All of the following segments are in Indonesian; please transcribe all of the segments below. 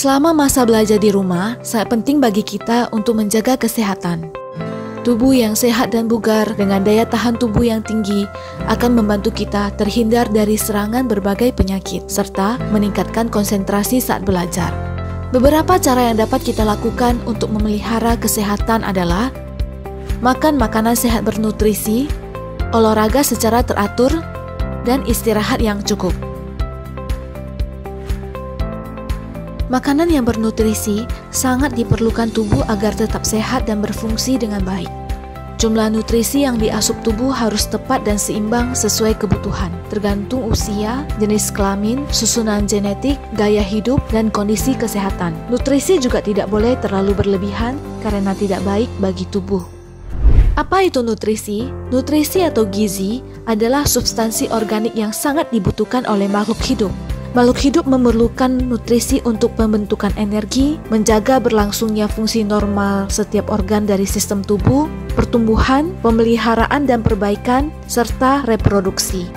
Selama masa belajar di rumah, sangat penting bagi kita untuk menjaga kesehatan. Tubuh yang sehat dan bugar dengan daya tahan tubuh yang tinggi akan membantu kita terhindar dari serangan berbagai penyakit, serta meningkatkan konsentrasi saat belajar. Beberapa cara yang dapat kita lakukan untuk memelihara kesehatan adalah makan makanan sehat bernutrisi, olahraga secara teratur, dan istirahat yang cukup. Makanan yang bernutrisi sangat diperlukan tubuh agar tetap sehat dan berfungsi dengan baik. Jumlah nutrisi yang diasup tubuh harus tepat dan seimbang sesuai kebutuhan, tergantung usia, jenis kelamin, susunan genetik, gaya hidup, dan kondisi kesehatan. Nutrisi juga tidak boleh terlalu berlebihan karena tidak baik bagi tubuh. Apa itu nutrisi? Nutrisi atau gizi adalah substansi organik yang sangat dibutuhkan oleh makhluk hidup. Makhluk hidup memerlukan nutrisi untuk pembentukan energi, menjaga berlangsungnya fungsi normal setiap organ dari sistem tubuh, pertumbuhan, pemeliharaan dan perbaikan, serta reproduksi.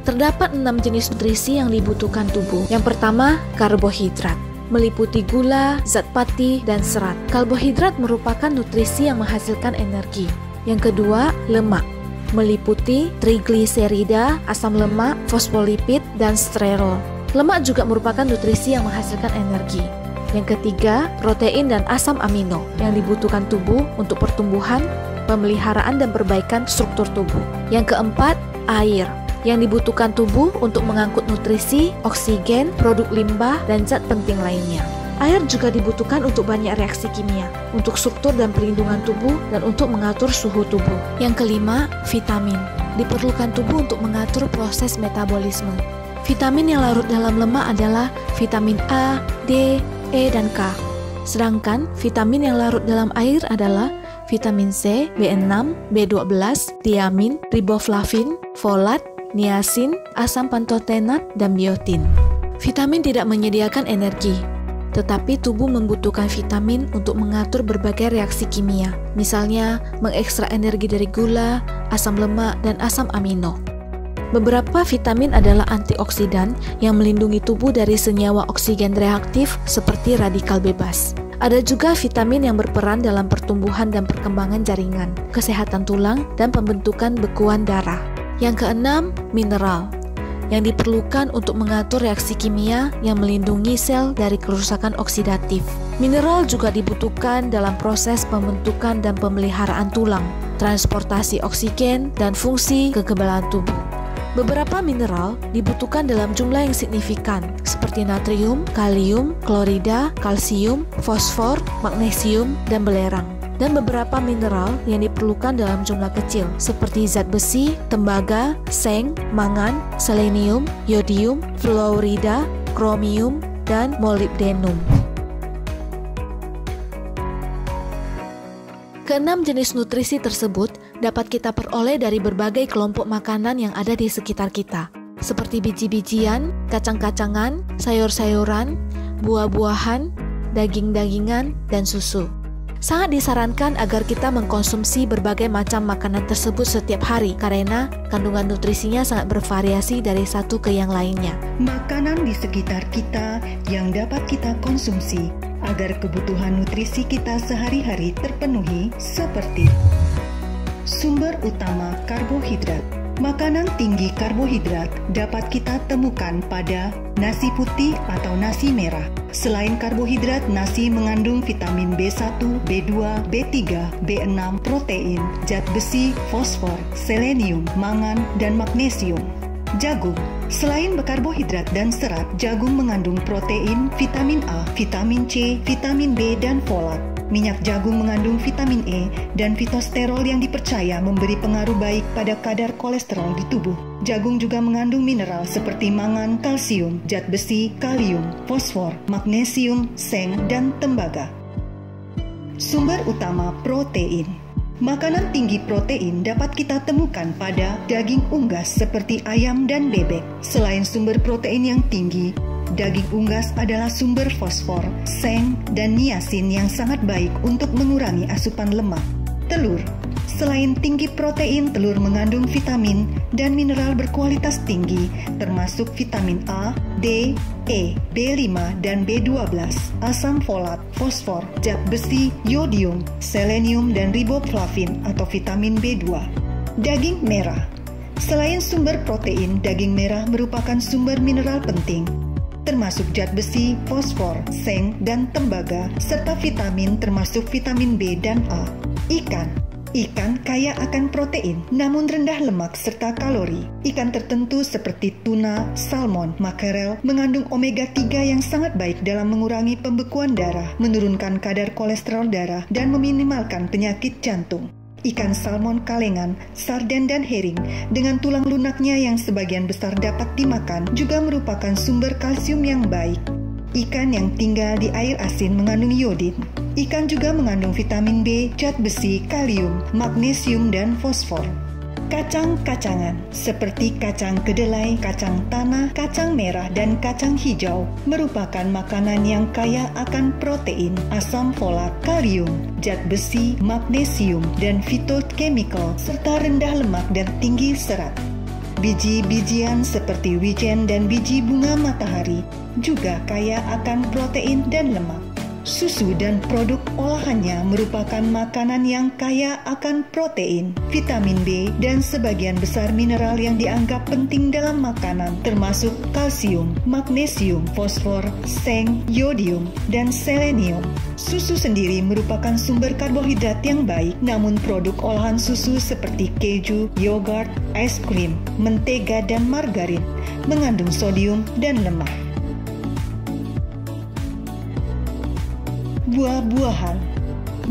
Terdapat 6 jenis nutrisi yang dibutuhkan tubuh. Yang pertama, karbohidrat, meliputi gula, zat pati, dan serat. Karbohidrat merupakan nutrisi yang menghasilkan energi. Yang kedua, lemak, meliputi trigliserida, asam lemak, fosfolipid, dan sterol. Lemak juga merupakan nutrisi yang menghasilkan energi. Yang ketiga, protein dan asam amino yang dibutuhkan tubuh untuk pertumbuhan, pemeliharaan dan perbaikan struktur tubuh. Yang keempat, air yang dibutuhkan tubuh untuk mengangkut nutrisi, oksigen, produk limbah, dan zat penting lainnya. Air juga dibutuhkan untuk banyak reaksi kimia, untuk struktur dan perlindungan tubuh, dan untuk mengatur suhu tubuh. Yang kelima, vitamin diperlukan tubuh untuk mengatur proses metabolisme. Vitamin yang larut dalam lemak adalah vitamin A, D, E, dan K. Sedangkan vitamin yang larut dalam air adalah vitamin C, B6, B12, tiamin, riboflavin, folat, niacin, asam pantotenat, dan biotin. Vitamin tidak menyediakan energi, tetapi tubuh membutuhkan vitamin untuk mengatur berbagai reaksi kimia, misalnya mengekstrak energi dari gula, asam lemak, dan asam amino. Beberapa vitamin adalah antioksidan yang melindungi tubuh dari senyawa oksigen reaktif seperti radikal bebas. Ada juga vitamin yang berperan dalam pertumbuhan dan perkembangan jaringan, kesehatan tulang, dan pembentukan bekuan darah. Yang keenam, mineral yang diperlukan untuk mengatur reaksi kimia yang melindungi sel dari kerusakan oksidatif. Mineral juga dibutuhkan dalam proses pembentukan dan pemeliharaan tulang, transportasi oksigen, dan fungsi kekebalan tubuh. Beberapa mineral dibutuhkan dalam jumlah yang signifikan, seperti natrium, kalium, klorida, kalsium, fosfor, magnesium, dan belerang. Dan beberapa mineral yang diperlukan dalam jumlah kecil, seperti zat besi, tembaga, seng, mangan, selenium, yodium, fluorida, kromium, dan molibdenum. Keenam jenis nutrisi tersebut dapat kita peroleh dari berbagai kelompok makanan yang ada di sekitar kita, seperti biji-bijian, kacang-kacangan, sayur-sayuran, buah-buahan, daging-dagingan, dan susu. Sangat disarankan agar kita mengkonsumsi berbagai macam makanan tersebut setiap hari karena kandungan nutrisinya sangat bervariasi dari satu ke yang lainnya. Makanan di sekitar kita yang dapat kita konsumsi agar kebutuhan nutrisi kita sehari-hari terpenuhi seperti sumber utama karbohidrat. Makanan tinggi karbohidrat dapat kita temukan pada nasi putih atau nasi merah. Selain karbohidrat, nasi mengandung vitamin B1, B2, B3, B6, protein, zat besi, fosfor, selenium, mangan, dan magnesium. Jagung. Selain berkarbohidrat dan serat, jagung mengandung protein, vitamin A, vitamin C, vitamin B, dan folat. Minyak jagung mengandung vitamin E dan fitosterol yang dipercaya memberi pengaruh baik pada kadar kolesterol di tubuh. Jagung juga mengandung mineral seperti mangan, kalsium, zat besi, kalium, fosfor, magnesium, seng, dan tembaga. Sumber utama protein. Makanan tinggi protein dapat kita temukan pada daging unggas seperti ayam dan bebek. Selain sumber protein yang tinggi, daging unggas adalah sumber fosfor, seng, dan niacin yang sangat baik untuk mengurangi asupan lemak. Telur. Selain tinggi protein, telur mengandung vitamin dan mineral berkualitas tinggi, termasuk vitamin A, D, E, B5 dan B12, asam folat, fosfor, zat besi, yodium, selenium dan riboflavin atau vitamin B2. Daging merah. Selain sumber protein, daging merah merupakan sumber mineral penting, termasuk zat besi, fosfor, seng, dan tembaga, serta vitamin termasuk vitamin B dan A. Ikan kaya akan protein, namun rendah lemak serta kalori. Ikan tertentu seperti tuna, salmon, makarel mengandung omega-3 yang sangat baik dalam mengurangi pembekuan darah, menurunkan kadar kolesterol darah, dan meminimalkan penyakit jantung. Ikan salmon kalengan, sarden dan herring dengan tulang lunaknya yang sebagian besar dapat dimakan juga merupakan sumber kalsium yang baik. Ikan yang tinggal di air asin mengandung iodin. Ikan juga mengandung vitamin B, zat besi, kalium, magnesium, dan fosfor. Kacang-kacangan seperti kacang kedelai, kacang tanah, kacang merah, dan kacang hijau merupakan makanan yang kaya akan protein, asam folat, kalium, zat besi, magnesium, dan fitochemical, serta rendah lemak dan tinggi serat. Biji-bijian seperti wijen dan biji bunga matahari juga kaya akan protein dan lemak. Susu dan produk olahannya merupakan makanan yang kaya akan protein, vitamin B, dan sebagian besar mineral yang dianggap penting dalam makanan, termasuk kalsium, magnesium, fosfor, seng, yodium, dan selenium. Susu sendiri merupakan sumber karbohidrat yang baik, namun produk olahan susu seperti keju, yogurt, es krim, mentega, dan margarin mengandung sodium dan lemak. Buah-buahan.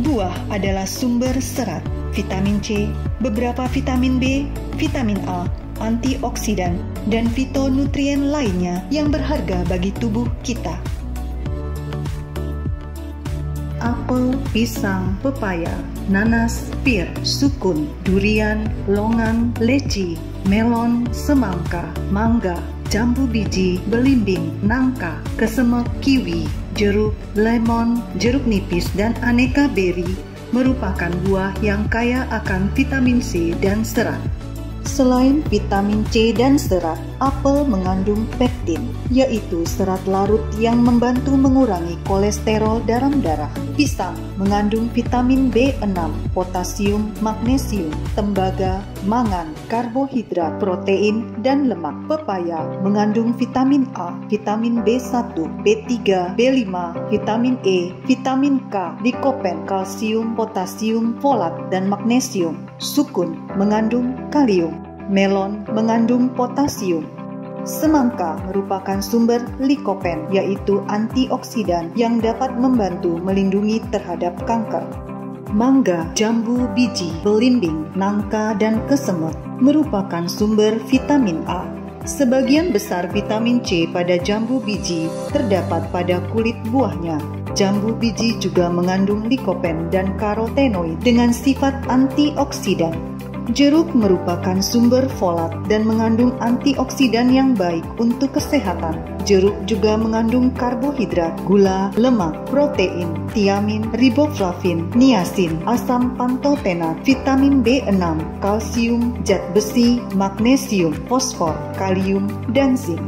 Buah adalah sumber serat, vitamin C, beberapa vitamin B, vitamin A, antioksidan, dan fitonutrien lainnya yang berharga bagi tubuh kita. Apel, pisang, pepaya, nanas, pir, sukun, durian, longan, leci, melon, semangka, mangga, jambu biji, belimbing, nangka, kesemek, kiwi, jeruk, lemon, jeruk nipis, dan aneka beri merupakan buah yang kaya akan vitamin C dan serat. Selain vitamin C dan serat, apel mengandung pektin, yaitu serat larut yang membantu mengurangi kolesterol dalam darah. Pisang mengandung vitamin B6, potasium, magnesium, tembaga, mangan, karbohidrat, protein, dan lemak. Pepaya mengandung vitamin A, vitamin B1, B3, B5, vitamin E, vitamin K, likopen, kalsium, potasium, folat, dan magnesium. Sukun mengandung kalium. Melon mengandung potasium. Semangka merupakan sumber likopen, yaitu antioksidan yang dapat membantu melindungi terhadap kanker. Mangga, jambu biji, belimbing, nangka, dan kesemek merupakan sumber vitamin A. Sebagian besar vitamin C pada jambu biji terdapat pada kulit buahnya. Jambu biji juga mengandung likopen dan karotenoid dengan sifat antioksidan. Jeruk merupakan sumber folat dan mengandung antioksidan yang baik untuk kesehatan. Jeruk juga mengandung karbohidrat, gula, lemak, protein, tiamin, riboflavin, niacin, asam pantotenat, vitamin B6, kalsium, zat besi, magnesium, fosfor, kalium, dan zinc.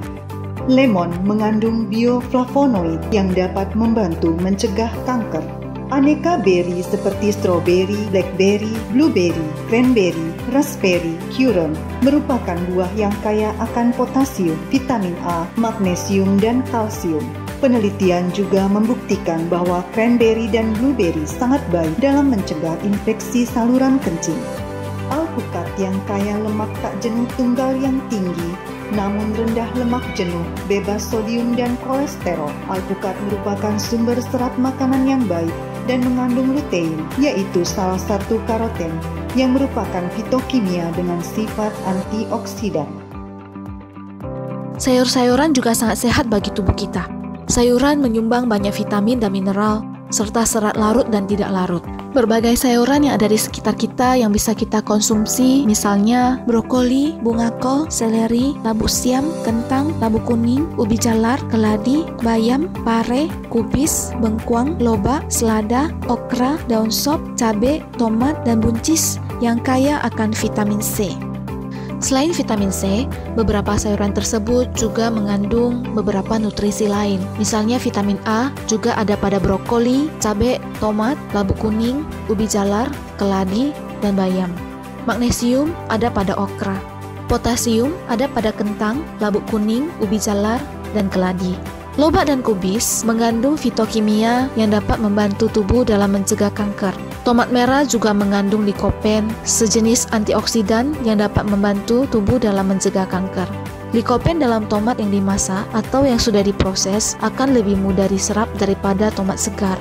Lemon mengandung bioflavonoid yang dapat membantu mencegah kanker. Aneka beri seperti stroberi, blackberry, blueberry, cranberry, raspberry, currant merupakan buah yang kaya akan potasium, vitamin A, magnesium, dan kalsium. Penelitian juga membuktikan bahwa cranberry dan blueberry sangat baik dalam mencegah infeksi saluran kencing. Alpukat yang kaya lemak tak jenuh tunggal yang tinggi, namun rendah lemak jenuh, bebas sodium dan kolesterol. Alpukat merupakan sumber serat makanan yang baik dan mengandung lutein, yaitu salah satu karoten yang merupakan fitokimia dengan sifat antioksidan. Sayur-sayuran juga sangat sehat bagi tubuh kita. Sayuran menyumbang banyak vitamin dan mineral, serta serat larut dan tidak larut. Berbagai sayuran yang ada di sekitar kita yang bisa kita konsumsi, misalnya brokoli, bunga kol, seleri, labu siam, kentang, labu kuning, ubi jalar, keladi, bayam, pare, kubis, bengkuang, lobak, selada, okra, daun sop, cabai, tomat, dan buncis yang kaya akan vitamin C. Selain vitamin C, beberapa sayuran tersebut juga mengandung beberapa nutrisi lain. Misalnya vitamin A juga ada pada brokoli, cabai, tomat, labu kuning, ubi jalar, keladi, dan bayam. Magnesium ada pada okra. Potasium ada pada kentang, labu kuning, ubi jalar, dan keladi. Lobak dan kubis mengandung fitokimia yang dapat membantu tubuh dalam mencegah kanker. Tomat merah juga mengandung likopen, sejenis antioksidan yang dapat membantu tubuh dalam mencegah kanker. Likopen dalam tomat yang dimasak atau yang sudah diproses akan lebih mudah diserap daripada tomat segar.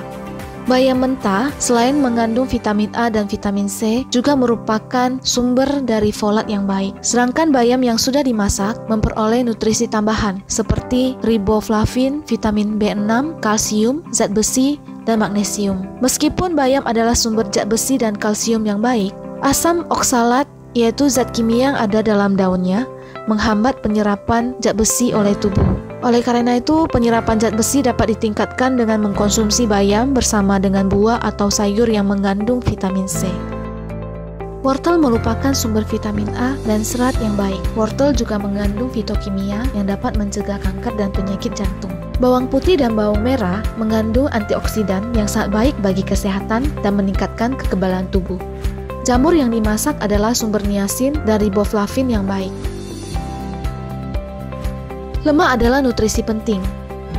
Bayam mentah selain mengandung vitamin A dan vitamin C juga merupakan sumber dari folat yang baik. Sedangkan bayam yang sudah dimasak memperoleh nutrisi tambahan seperti riboflavin, vitamin B6, kalsium, zat besi, dan magnesium. Meskipun bayam adalah sumber zat besi dan kalsium yang baik, asam oksalat yaitu zat kimia yang ada dalam daunnya menghambat penyerapan zat besi oleh tubuh. Oleh karena itu, penyerapan zat besi dapat ditingkatkan dengan mengkonsumsi bayam bersama dengan buah atau sayur yang mengandung vitamin C. Wortel merupakan sumber vitamin A dan serat yang baik. Wortel juga mengandung fitokimia yang dapat mencegah kanker dan penyakit jantung. Bawang putih dan bawang merah mengandung antioksidan yang sangat baik bagi kesehatan dan meningkatkan kekebalan tubuh. Jamur yang dimasak adalah sumber niacin dan riboflavin yang baik. Lemak adalah nutrisi penting.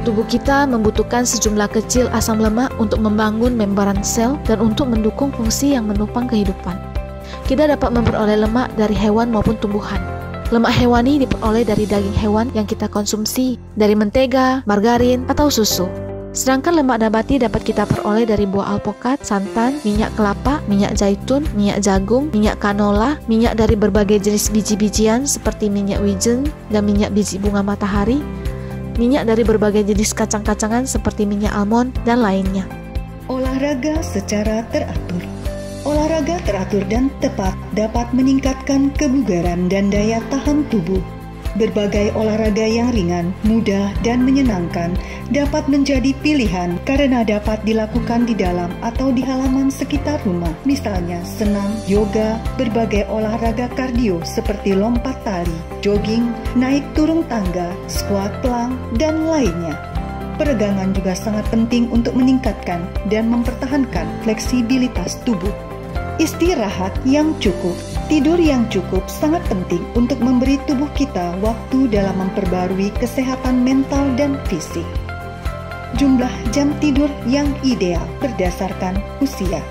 Tubuh kita membutuhkan sejumlah kecil asam lemak untuk membangun membran sel dan untuk mendukung fungsi yang menopang kehidupan. Kita dapat memperoleh lemak dari hewan maupun tumbuhan. Lemak hewani diperoleh dari daging hewan yang kita konsumsi, dari mentega, margarin, atau susu. Sedangkan lemak nabati dapat kita peroleh dari buah alpukat, santan, minyak kelapa, minyak zaitun, minyak jagung, minyak kanola, minyak dari berbagai jenis biji-bijian seperti minyak wijen dan minyak biji bunga matahari, minyak dari berbagai jenis kacang-kacangan seperti minyak almond, dan lainnya. Olahraga secara teratur. Olahraga teratur dan tepat dapat meningkatkan kebugaran dan daya tahan tubuh. Berbagai olahraga yang ringan, mudah, dan menyenangkan dapat menjadi pilihan karena dapat dilakukan di dalam atau di halaman sekitar rumah. Misalnya senam, yoga, berbagai olahraga kardio seperti lompat tali, jogging, naik turun tangga, squat plank, dan lainnya. Peregangan juga sangat penting untuk meningkatkan dan mempertahankan fleksibilitas tubuh. Istirahat yang cukup. Tidur yang cukup sangat penting untuk memberi tubuh kita waktu dalam memperbarui kesehatan mental dan fisik. Jumlah jam tidur yang ideal berdasarkan usia.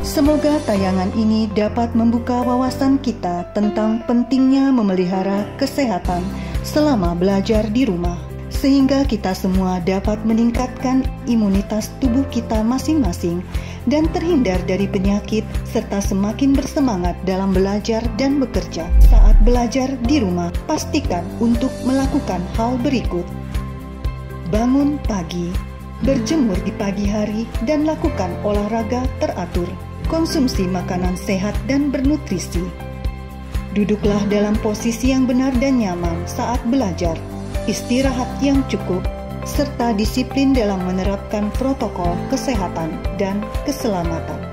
Semoga tayangan ini dapat membuka wawasan kita tentang pentingnya memelihara kesehatan selama belajar di rumah, sehingga kita semua dapat meningkatkan imunitas tubuh kita masing-masing dan terhindar dari penyakit serta semakin bersemangat dalam belajar dan bekerja. Saat belajar di rumah, pastikan untuk melakukan hal berikut. Bangun pagi, berjemur di pagi hari, dan lakukan olahraga teratur. Konsumsi makanan sehat dan bernutrisi. Duduklah dalam posisi yang benar dan nyaman saat belajar. Istirahat yang cukup, serta disiplin dalam menerapkan protokol kesehatan dan keselamatan.